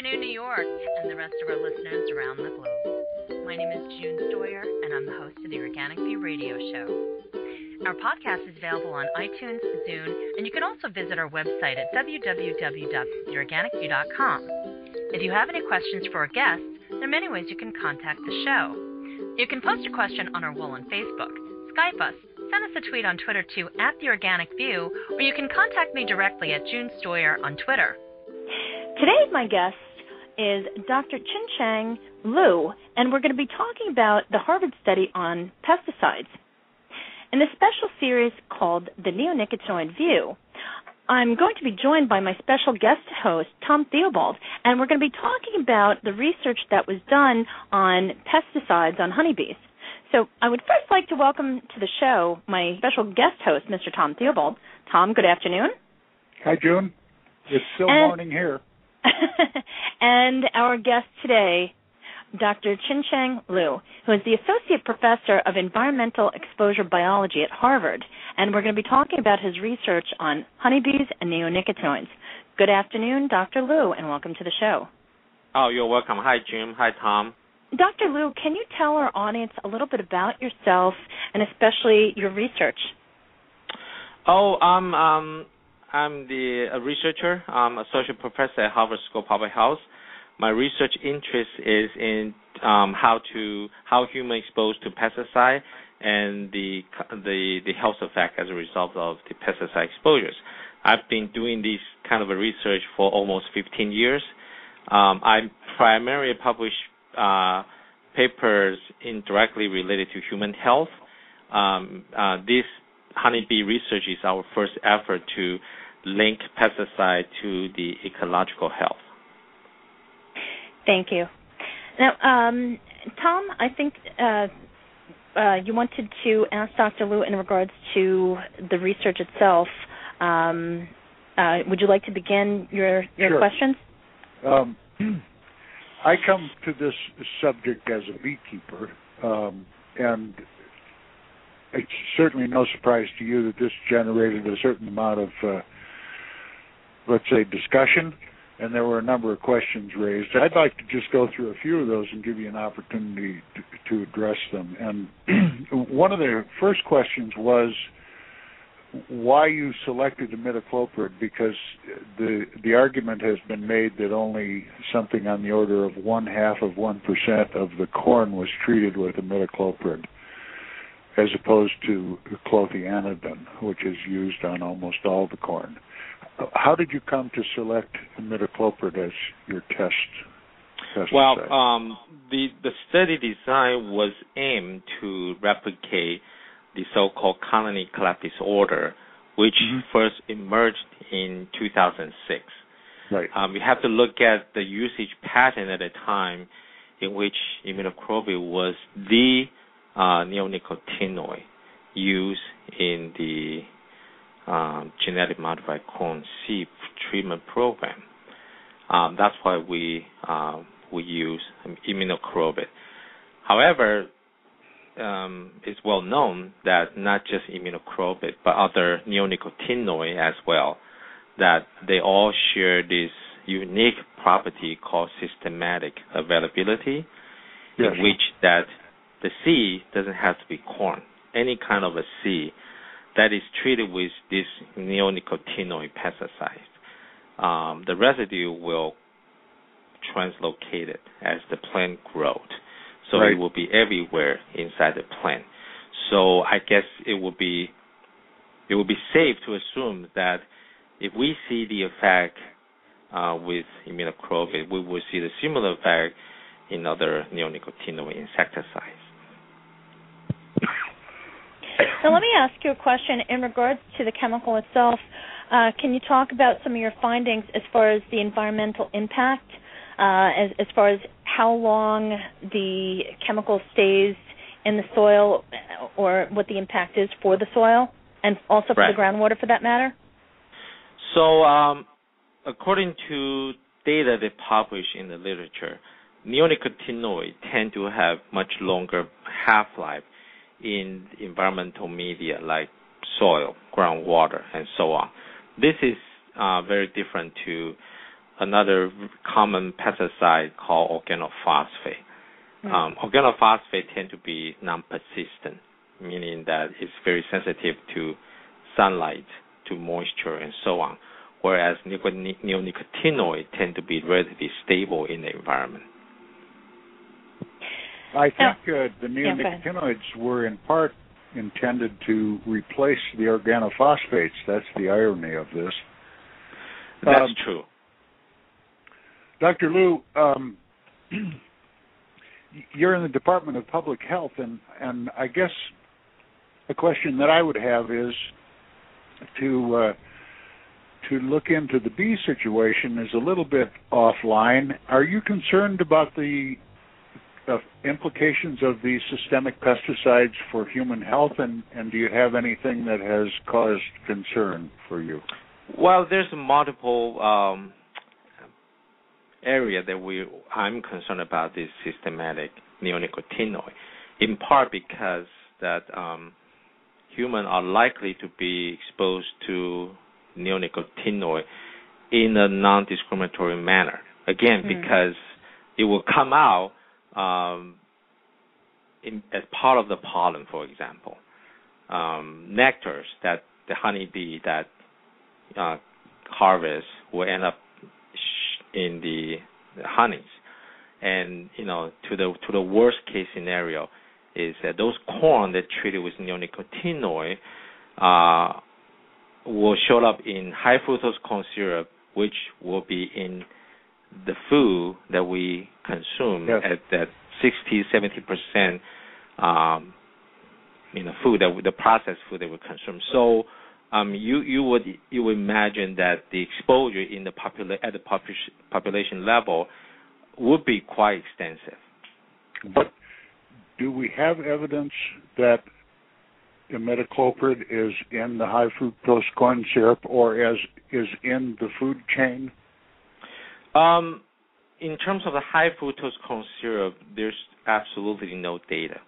afternoon, New York, and the rest of our listeners around the globe. My name is June Stoyer, and I'm the host of the Organic View radio show. Our podcast is available on iTunes, Zune, and you can also visit our website at www.theorganicview.com. If you have any questions for our guests, there are many ways you can contact the show. You can post a question on our wall on Facebook, Skype us, send us a tweet on Twitter to @TheOrganicView, or you can contact me directly at June Stoyer on Twitter. Today, my guest is Dr. Chensheng Liu, and we're going to be talking about the Harvard study on pesticides. In this special series called the Neonicotinoid View, I'm going to be joined by my special guest host, Tom Theobald, and we're going to be talking about the research that was done on pesticides on honeybees. So I would first like to welcome to the show my special guest host, Mr. Tom Theobald. Tom, good afternoon. Hi, June. It's still morning here. And our guest today, Dr. Chensheng Liu, who is the Associate Professor of Environmental Exposure Biology at Harvard, and we're going to be talking about his research on honeybees and neonicotinoids. Good afternoon, Dr. Liu, and welcome to the show. Oh, you're welcome. Hi, Jim. Hi, Tom. Dr. Liu, can you tell our audience a little bit about yourself and especially your research? Oh, I'm the researcher. I'm associate professor at Harvard School of Public Health. My research interest is in how humans exposed to pesticide and the health effect as a result of the pesticide exposures. I've been doing this kind of a research for almost 15 years. I primarily publish papers indirectly related to human health. This honeybee research is our first effort to link pesticide to the ecological health. Thank you. Now, Tom, I think you wanted to ask Dr. Liu in regards to the research itself. Would you like to begin your Sure. questions? I come to this subject as a beekeeper, and it's certainly no surprise to you that this generated a certain amount of, let's say, discussion, and there were a number of questions raised. I'd like to just go through a few of those and give you an opportunity to address them. And one of the first questions was why you selected imidacloprid, because the argument has been made that only something on the order of 0.5% of the corn was treated with imidacloprid, as opposed to clothianidin, which is used on almost all the corn. How did you come to select imidacloprid as your test pesticide? Well, the study design was aimed to replicate the so-called colony collapse disorder, which first emerged in 2006. Right. We have to look at the usage pattern at a time in which imidacloprid was the neonicotinoid used in the genetic modified corn seed treatment program. That's why we use imidacloprid. However, it's well known that not just imidacloprid, but other neonicotinoids as well, that they all share this unique property called systematic availability, yes, in which that the seed doesn't have to be corn. Any kind of a seed that is treated with this neonicotinoid pesticide, the residue will translocate it as the plant grows. So right. It will be everywhere inside the plant. So I guess it will be safe to assume that if we see the effect with imidacloprid, we will see the similar effect in other neonicotinoid insecticides. So let me ask you a question in regards to the chemical itself. Can you talk about some of your findings as far as the environmental impact, as far as how long the chemical stays in the soil, or what the impact is for the soil, and also for the groundwater for that matter? So according to data they publish in the literature, neonicotinoids tend to have much longer half-life in environmental media like soil, groundwater, and so on. This is very different to another common pesticide called organophosphate. Organophosphate tend to be non-persistent, meaning that it's very sensitive to sunlight, to moisture, and so on, whereas neonicotinoids tend to be relatively stable in the environment. I think the neonicotinoids were in part intended to replace the organophosphates. That's the irony of this. That's true. Dr. Liu, you're in the Department of Public Health, and I guess a question that I would have is to look into the bee situation is a little bit offline. Are you concerned about the implications of these systemic pesticides for human health, and do you have anything that has caused concern for you? Well, there's multiple area that I'm concerned about this systematic neonicotinoid, in part because that humans are likely to be exposed to neonicotinoid in a non-discriminatory manner. Again, because it will come out as part of the pollen, for example. Nectars that the honeybee that harvests will end up in the honeys. And, to the worst case scenario is that those corn that treated with neonicotinoid will show up in high-fructose corn syrup, which will be in the food that we consume at that 60-70% food the processed food that we consume. So you would imagine that the exposure at the population level would be quite extensive. But do we have evidence that imidacloprid is in the high fructose corn syrup or is in the food chain? In terms of the high fructose corn syrup, there's absolutely no data.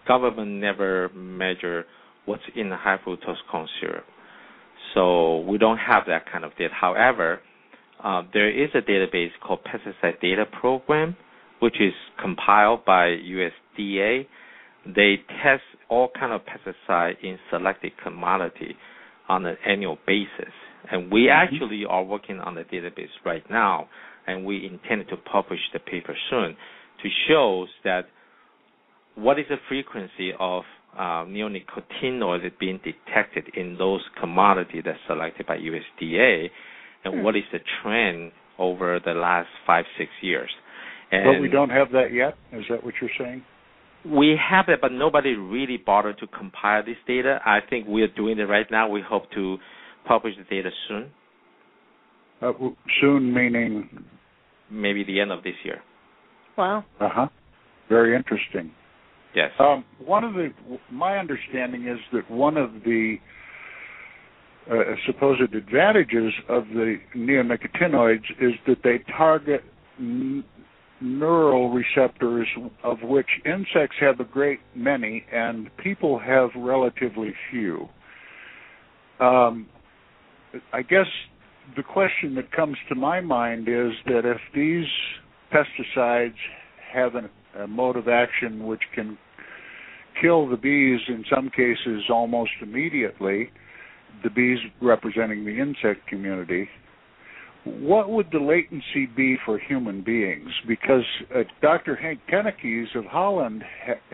Government never measure what's in the high fructose corn syrup, so we don't have that kind of data. However, there is a database called Pesticide Data Program, which is compiled by USDA. They test all kind of pesticide in selected commodity on an annual basis. And we actually are working on the database right now, and we intend to publish the paper soon to show that what is the frequency of neonicotinoids being detected in those commodities that's selected by USDA, and what is the trend over the last 5-6 years. And but we don't have that yet? Is that what you're saying? We have it, but nobody really bothered to compile this data. I think we are doing it right now. We hope to publish the data soon. Soon meaning? Maybe the end of this year. Wow. Very interesting. Yes. My understanding is that one of the supposed advantages of the neonicotinoids is that they target neural receptors, of which insects have a great many and people have relatively few. I guess the question that comes to my mind is that if these pesticides have a mode of action which can kill the bees in some cases almost immediately, the bees representing the insect community, what would the latency be for human beings? Because Dr. Henk Kennekes of Holland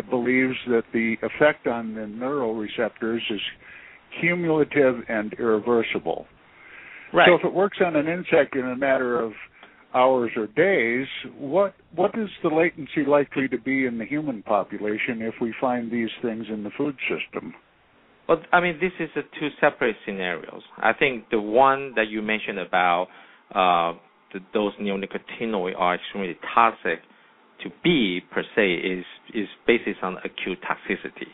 believes that the effect on the neural receptors is cumulative and irreversible. Right. So if it works on an insect in a matter of hours or days, what is the latency likely to be in the human population if we find these things in the food system? Well, this is two separate scenarios. I think the one that you mentioned about those neonicotinoids are extremely toxic to bee per se is based on acute toxicity.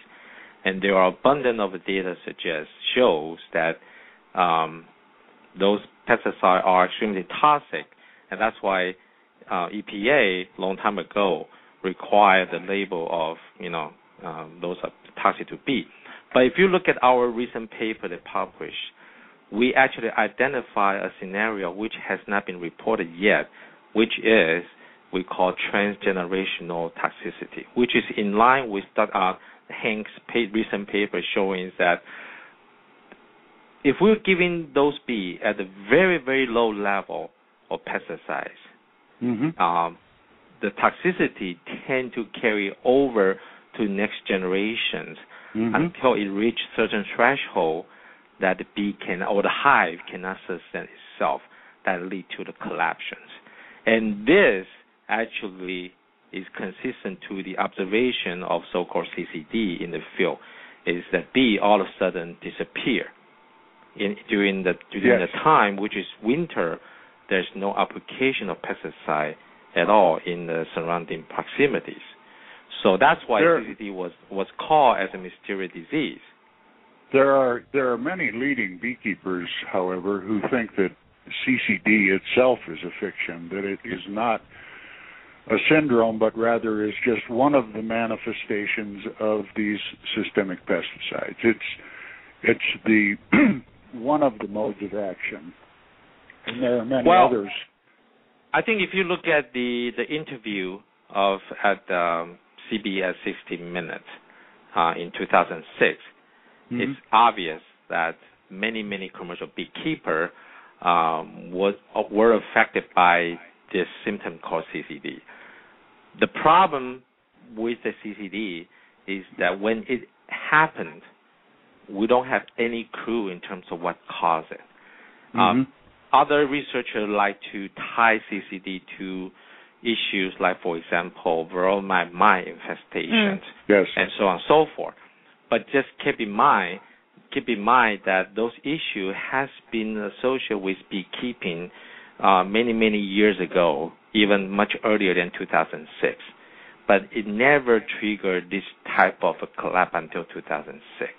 And there are abundant of the data shows that those pesticides are extremely toxic, and that's why EPA long time ago required the label of those are toxic to bee. But if you look at our recent paper that published, we actually identify a scenario which has not been reported yet, which is we call transgenerational toxicity, which is in line with Hank's recent paper showing that if we're giving those bees at a very, very low level of pesticides, the toxicity tend to carry over to next generations until it reaches certain threshold that the bee or the hive cannot sustain itself, that lead to the collapsions. And this actually is consistent to the observation of so-called CCD in the field, is that bee all of a sudden disappear. During the time, which is winter, there's no application of pesticide at all in the surrounding proximities. So that's why CCD was called as a mysterious disease. There are many leading beekeepers, however, who think that CCD itself is a fiction, that it is not a syndrome, but rather is just one of the manifestations of these systemic pesticides. It's the one of the modes of action, and there are many others. I think if you look at the interview at CBS 60 Minutes in 2006, it's obvious that many commercial beekeepers were affected by this symptom called CCD. The problem with the CCD is that when it happened, we don't have any clue in terms of what caused it. Other researchers like to tie CCD to issues like, for example, varroa mite infestations, and so on and so forth. But just keep in mind that those issues has been associated with beekeeping many years ago, even much earlier than 2006. But it never triggered this type of a collapse until 2006.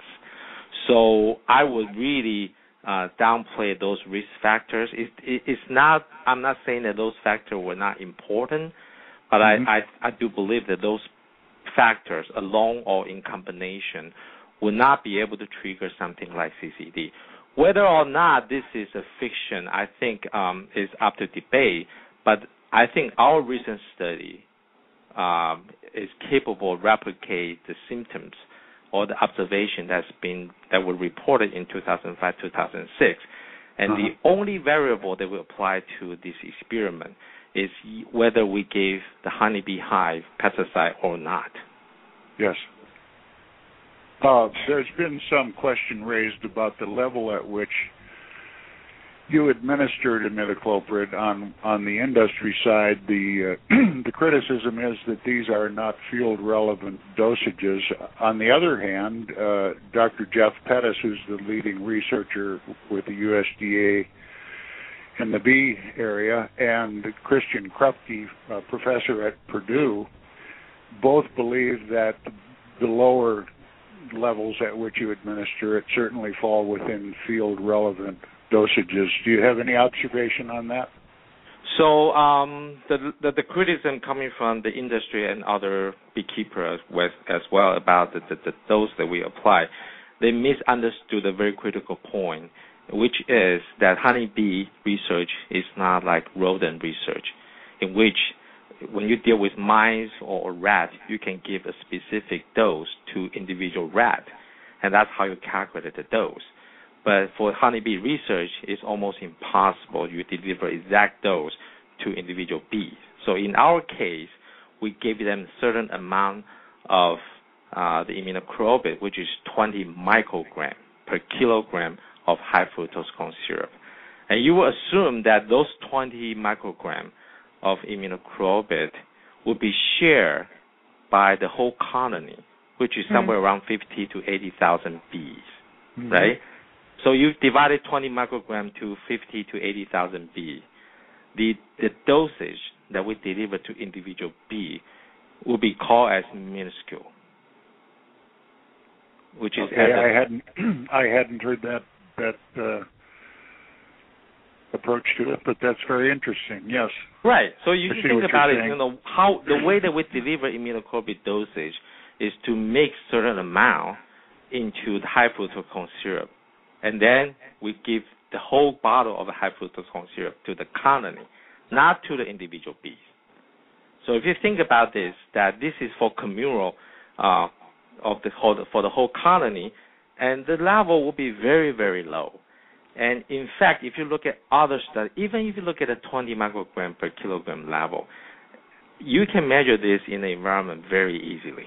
So I would really downplay those risk factors. It's not. I'm not saying that those factors were not important, but I do believe that those factors, alone or in combination, will not be able to trigger something like CCD. Whether or not this is a fiction, I think is up to debate. But I think our recent study is capable of replicate the symptoms or the observation that were reported in 2005, 2006. And the only variable that we apply to this experiment is whether we gave the honeybee hive pesticide or not. Yes. There's been some question raised about the level at which you administered imidacloprid on the industry side. The the criticism is that these are not field-relevant dosages. On the other hand, Dr. Jeff Pettis, who's the leading researcher with the USDA in the bee area, and Christian Krupke, professor at Purdue, both believe that the lower levels at which you administer it certainly fall within field-relevant dosages. Do you have any observation on that? So the criticism coming from the industry and other beekeepers as well about the dose that we apply, they misunderstood a very critical point, which is that honeybee research is not like rodent research, in which when you deal with mice or rat, you can give a specific dose to individual rat, and that's how you calculate the dose. But for honeybee research, it's almost impossible. You deliver exact dose to individual bees. So in our case, we gave them a certain amount of the imidacloprid, which is 20 microgram per kilogram of high-fructose corn syrup. And you will assume that those 20 microgram of imidacloprid will be shared by the whole colony, which is somewhere around 50 to 80,000 bees, right? So you divided 20 microgram to 50 to 80,000 bees. The dosage that we deliver to individual bee will be called as minuscule, which is I hadn't heard that approach to it, but that's very interesting. Yes. Right. So you think about it. How the way that we deliver imidacloprid dosage is to make certain amount into the high fructose corn syrup, and then we give the whole bottle of high-fructose corn syrup to the colony, not to the individual bees. So if you think about this, that this is for communal for the whole colony, and the level will be very, very low. And in fact, if you look at other studies, even if you look at a 20 microgram per kilogram level, you can measure this in the environment very easily.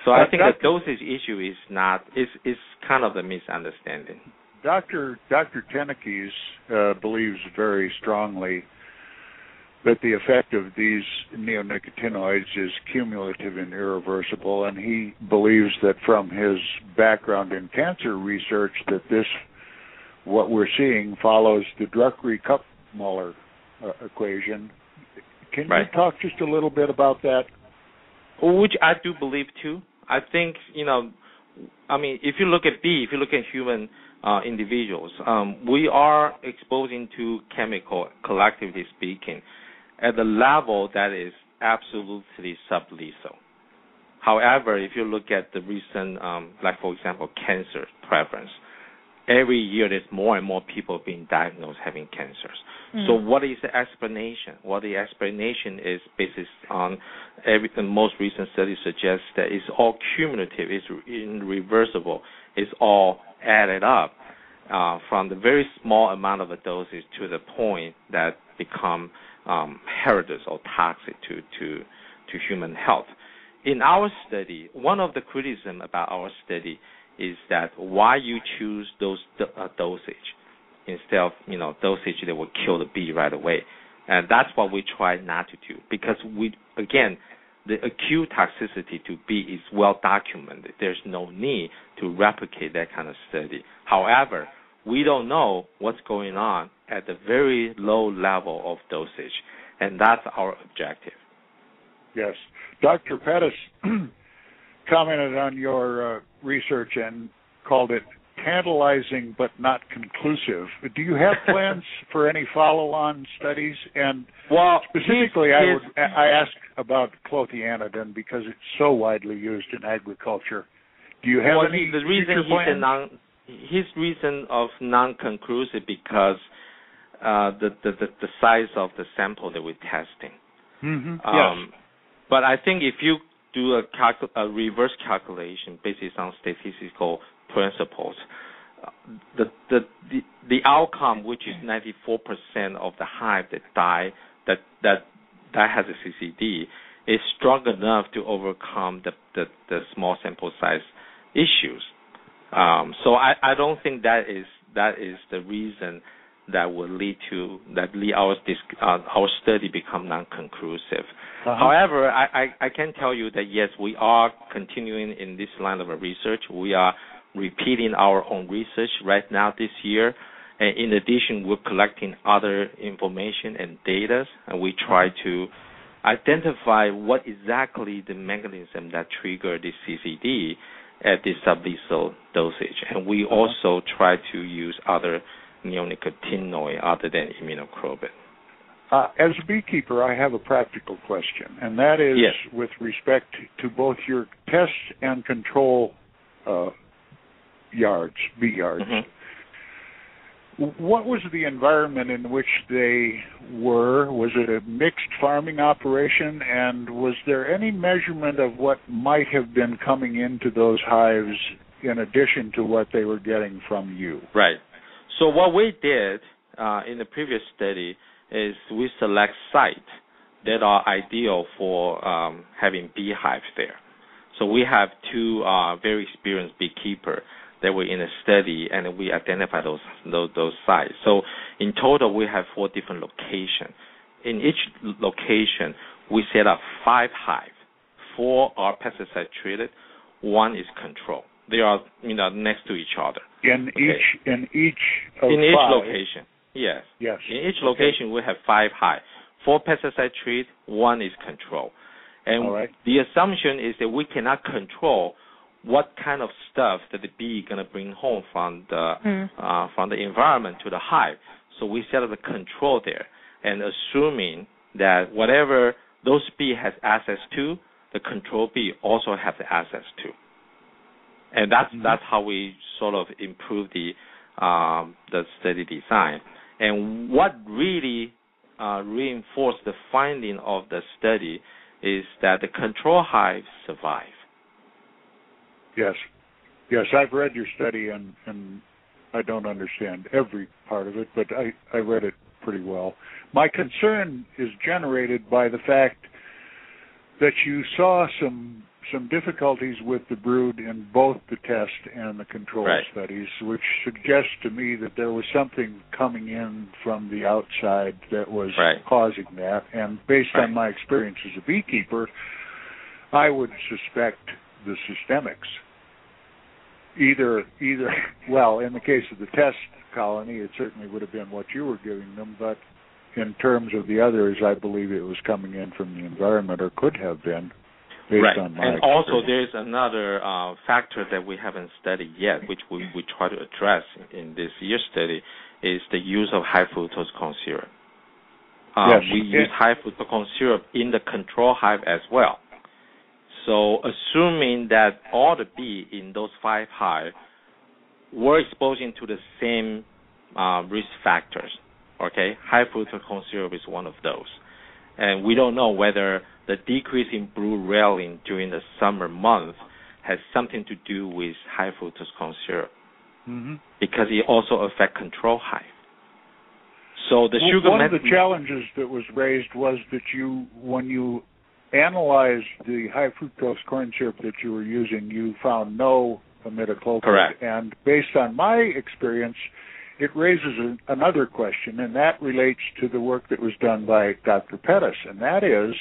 So I think the dosage issue is kind of a misunderstanding. Dr. Tenekes believes very strongly that the effect of these neonicotinoids is cumulative and irreversible, and he believes that from his background in cancer research that what we're seeing follows the Druckery-Kupmuller equation. Can you talk just a little bit about that? Which I do believe too. I think, if you look at bee, if you look at human individuals, we are exposing to chemical, collectively speaking, at the level that is absolutely sublethal. However, if you look at the recent, for example, cancer prevalence, every year there's more and more people being diagnosed having cancers. So what is the explanation? Well, the explanation is based on the most recent study suggests that it's all cumulative, it's irreversible, it's all added up from the very small amount of a dosage to the point that become hazardous or toxic to human health. In our study, one of the criticism about our study is that why you choose those dosage instead of dosage that will kill the bee right away, and that's what we try not to do, because the acute toxicity to bee is well documented. There's no need to replicate that kind of study. However, we don't know what's going on at the very low level of dosage, and that's our objective. Yes. Dr. Pettis commented on your research and called it tantalizing but not conclusive. Do you have plans for any follow-on studies? And specifically, I ask about clothianidin because it's so widely used in agriculture. Do you have any plans? His reason of non-conclusive because the size of the sample that we're testing. Yes. But I think if you do a reverse calculation based on statistical principles, the outcome, which is 94% of the hive that die that has a CCD, is strong enough to overcome the small sample size issues. So I don't think that is the reason that will lead our study become non-conclusive. However, I can tell you that yes, we are continuing in this line of research. We are repeating our own research right now this year. And in addition, we're collecting other information and data, and we try to identify what exactly the mechanism that triggered this CCD at this sublethal dosage. And we also try to use other neonicotinoid other than imidacloprid. As a beekeeper, I have a practical question, and that is with respect to both your test and control bee yards. What was the environment in which they were? Was it a mixed farming operation, and was there any measurement of what might have been coming into those hives in addition to what they were getting from you? Right. So what we did in the previous study is we select sites that are ideal for having beehives there. So we have two very experienced beekeepers that were in a study, and we identify those sites. So in total, we have 4 different locations. In each location, we set up 5 hives. 4 are pesticide treated, 1 is control. They are next to each other. In each location, yes. Yes. In each location, we have 5 hives. 4 pesticide treat, 1 is control. And the assumption is that we cannot control what kind of stuff that the bee is going to bring home from the environment to the hive. So we set up a control there, and assuming that whatever those bee has access to, the control bee also have the access to. And that's how we sort of improve the study design. And what really reinforced the finding of the study is that the control hives survive. Yes, I've read your study, and I don't understand every part of it, but I read it pretty well. My concern is generated by the fact that you saw some difficulties with the brood in both the test and the control studies, which suggests to me that there was something coming in from the outside that was causing that. And based on my experience as a beekeeper, I would suspect the systemics. Either, well, in the case of the test colony, it certainly would have been what you were giving them, but in terms of the others, I believe it was coming in from the environment, or could have been, based on my experience. Also, there's another factor that we haven't studied yet, which we try to address in this year's study, is the use of high-fructose corn syrup. We use high-fructose corn syrup in the control hive as well. So assuming that all the bees in those 5 hives were exposing to the same risk factors, okay, high-fructose corn syrup is one of those. And we don't know whether the decrease in brood rearing during the summer months has something to do with high-fructose corn syrup, because it also affects control hive. So the sugar one of the challenges that was raised was that when you analyzed the high-fructose corn syrup that you were using, you found no imidacloprid. Correct. And based on my experience, it raises another question, and that relates to the work that was done by Dr. Pettis, and that is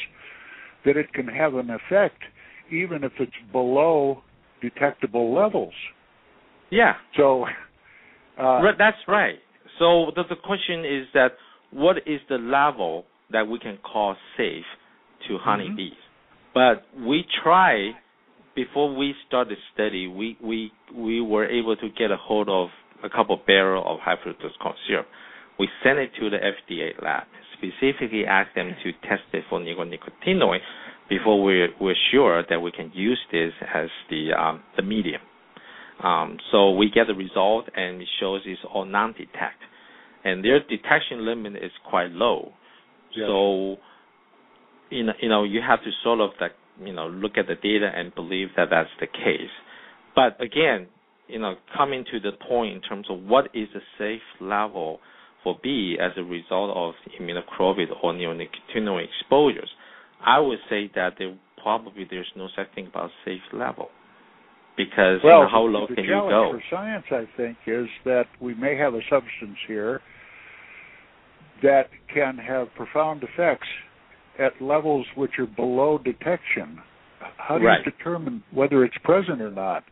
that it can have an effect even if it's below detectable levels. Yeah. So that's right. So the question is that what is the level that we can call safe to honeybees? But we try, before we start the study, we were able to get a hold of a couple barrels of high-fructose corn syrup. We sent it to the FDA lab, specifically asked them to test it for neonicotinoid before we're sure that we can use this as the medium. So we get the result, and it shows it's all non-detect. And their detection limit is quite low. Yes. So, you have to sort of look at the data and believe that that's the case. But again, coming to the point in terms of what is a safe level for bee as a result of imidacloprid or neonicotinoid exposures, I would say that there's no such thing about safe level, because how low can you go? The challenge for science, I think, is that we may have a substance here that can have profound effects at levels which are below detection. How do you determine whether it's present or not?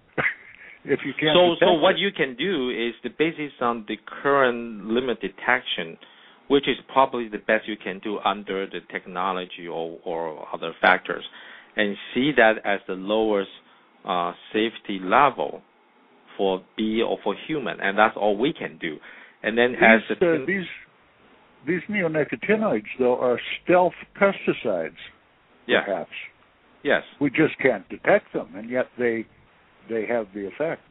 If you can't so what you can do is, the basis on the current limit detection, which is probably the best you can do under the technology or other factors, and see that as the lowest safety level for bee or for human, and that's all we can do. And then these neonicotinoids, though, are stealth pesticides, perhaps. Yes. We just can't detect them, and yet they have the effect.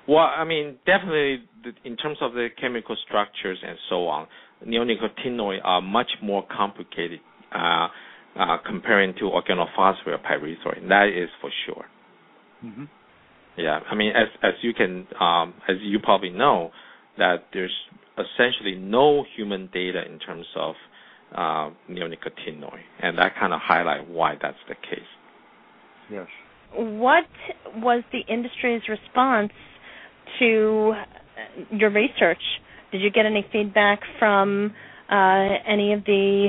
Well, I mean, definitely in terms of the chemical structures and so on, neonicotinoids are much more complicated comparing to organophosphate or pyrethroid. That is for sure. Yeah, I mean, as you probably know, that there's essentially no human data in terms of neonicotinoid, and that kind of highlights why that's the case. Yes. What was the industry's response to your research? Did you get any feedback from any of the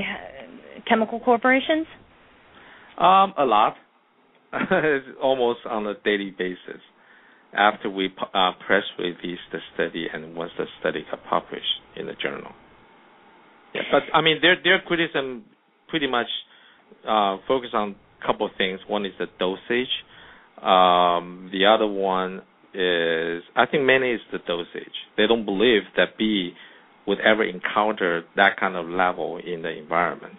chemical corporations? A lot. Almost on a daily basis. After we press release the study and once the study got published in the journal. Yeah, but I mean, their criticism pretty much focus on a couple of things. One is the dosage. The other one is, I think mainly is the dosage. They don't believe that bee would ever encounter that kind of level in the environment.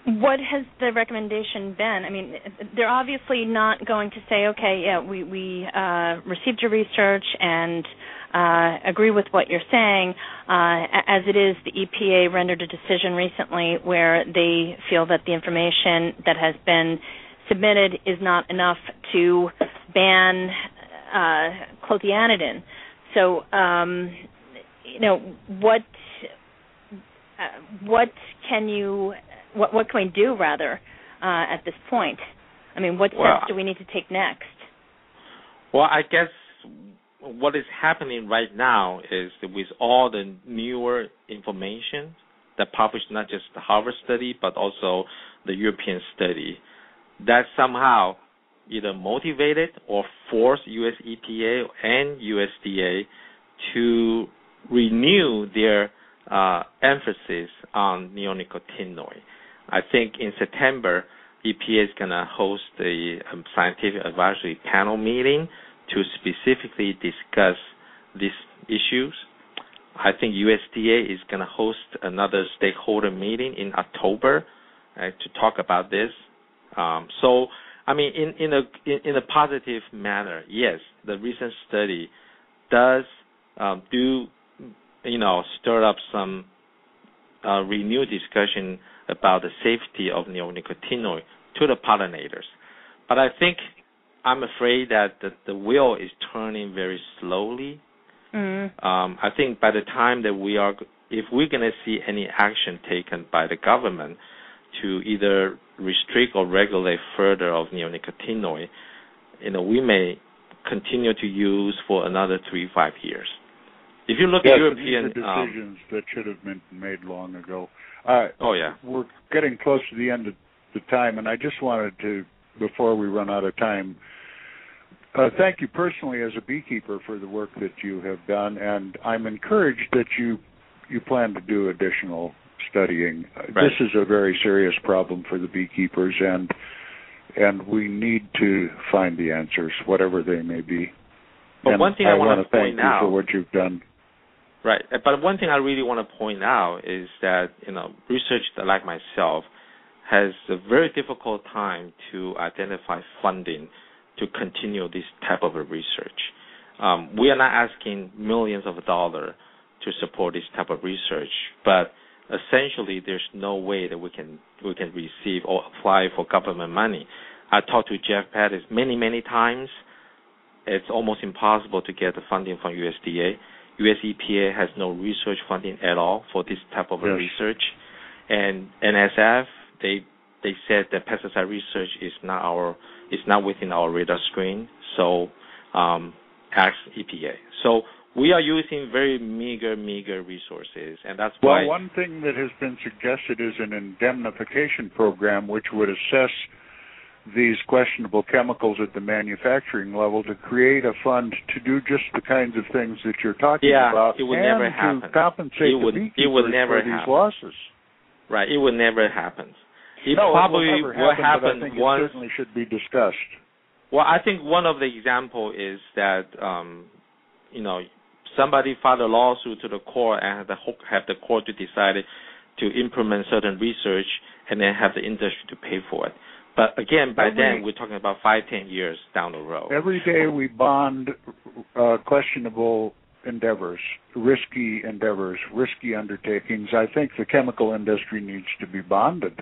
What has the recommendation been? I mean, they're obviously not going to say, okay, yeah, we received your research and agree with what you're saying. As it is, the EPA rendered a decision recently where they feel that the information that has been submitted is not enough to ban clothianidin. So, what can we do, rather, at this point? I mean, what steps do we need to take next? Well, I guess what is happening right now is that with all the newer information that published, not just the Harvard study, but also the European study, that somehow either motivated or forced US EPA and USDA to renew their emphasis on neonicotinoid. I think in September, EPA is going to host a scientific advisory panel meeting to specifically discuss these issues. I think USDA is going to host another stakeholder meeting in October to talk about this. So, I mean, in a positive manner, yes, the recent study does stir up some renewed discussion about the safety of neonicotinoid to the pollinators. But I'm afraid that the wheel is turning very slowly. I think by the time that if we're going to see any action taken by the government to either restrict or regulate further of neonicotinoid, we may continue to use for another 3-5 years. If you look at European these are decisions that should have been made long ago. We're getting close to the end of the time, and I just wanted to, before we run out of time, thank you personally as a beekeeper for the work that you have done, and I'm encouraged that you plan to do additional studying. Right. This is a very serious problem for the beekeepers, and we need to find the answers, whatever they may be. But and one thing I want to thank point you out for what you've done. Right, but one thing I really want to point out is that research like myself has a very difficult time to identify funding to continue this type of a research. We are not asking millions of dollars to support this type of research, but essentially there's no way that we can receive or apply for government money. I talked to Jeff Pettis many times. It's almost impossible to get the funding from USDA. US EPA has no research funding at all for this type of research, and NSF they said that pesticide research is not within our radar screen. So ask EPA. So we are using very meager resources, and that's why. Well, one thing that has been suggested is an indemnification program which would assess these questionable chemicals at the manufacturing level to create a fund to do just the kinds of things that you're talking about, it would and never to happen. compensate the beekeepers for these losses. Right, it would never happen. It will happen but I think once. It certainly should be discussed. Well, I think one of the examples is that somebody filed a lawsuit to the court and have the court to decide to implement certain research and then have the industry to pay for it. But again, by then we're talking about 5-10 years down the road. Every day we bond questionable endeavors, risky undertakings. I think the chemical industry needs to be bonded.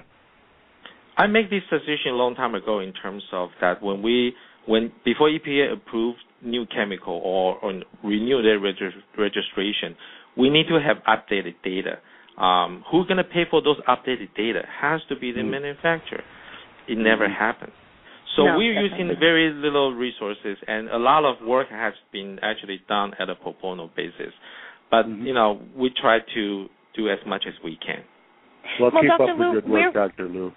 I made this decision a long time ago in terms of that before EPA approved new chemical or renew their registration, we need to have updated data. Who's going to pay for those updated data? Has to be the manufacturer. It never happened. So we're using very little resources, and a lot of work has been actually done at a pro bono basis. But, we try to do as much as we can. Well, keep Dr. up the good work, Dr. Liu.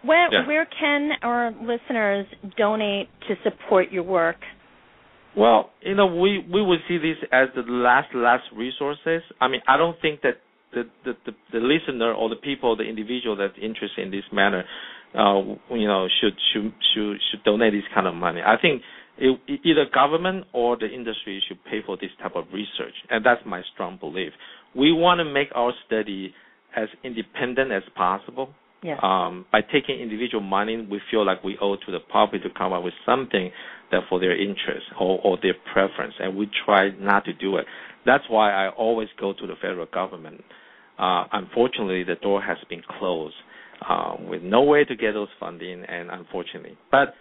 Where can our listeners donate to support your work? Well, we will see this as the last resources. I mean, I don't think that the listener or the people, the individual that's interested in this matter, should donate this kind of money. I think either government or the industry should pay for this type of research, and that's my strong belief. We want to make our study as independent as possible. Yes. By taking individual money, we feel like we owe to the public to come up with something that for their interest or their preference, and we try not to do it. That's why I always go to the federal government. Unfortunately, the door has been closed with no way to get those funding, and unfortunately. But,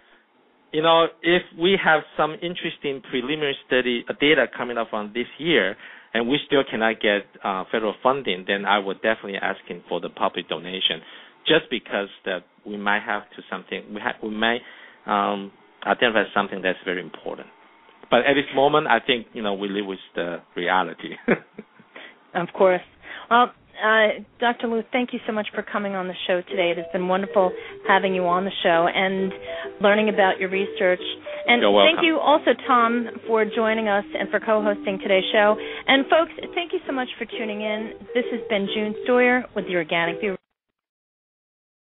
if we have some interesting preliminary study data coming up on this year, and we still cannot get federal funding, then I would definitely asking for the public donation, just because that we might have to something, we might identify something that's very important. But at this moment, I think, we live with the reality. Of course. Well, Dr. Liu, thank you so much for coming on the show today. It has been wonderful having you on the show and learning about your research. And You're welcome. Thank you also, Tom, for joining us and for co-hosting today's show. And folks, thank you so much for tuning in. This has been June Stoyer with the Organic View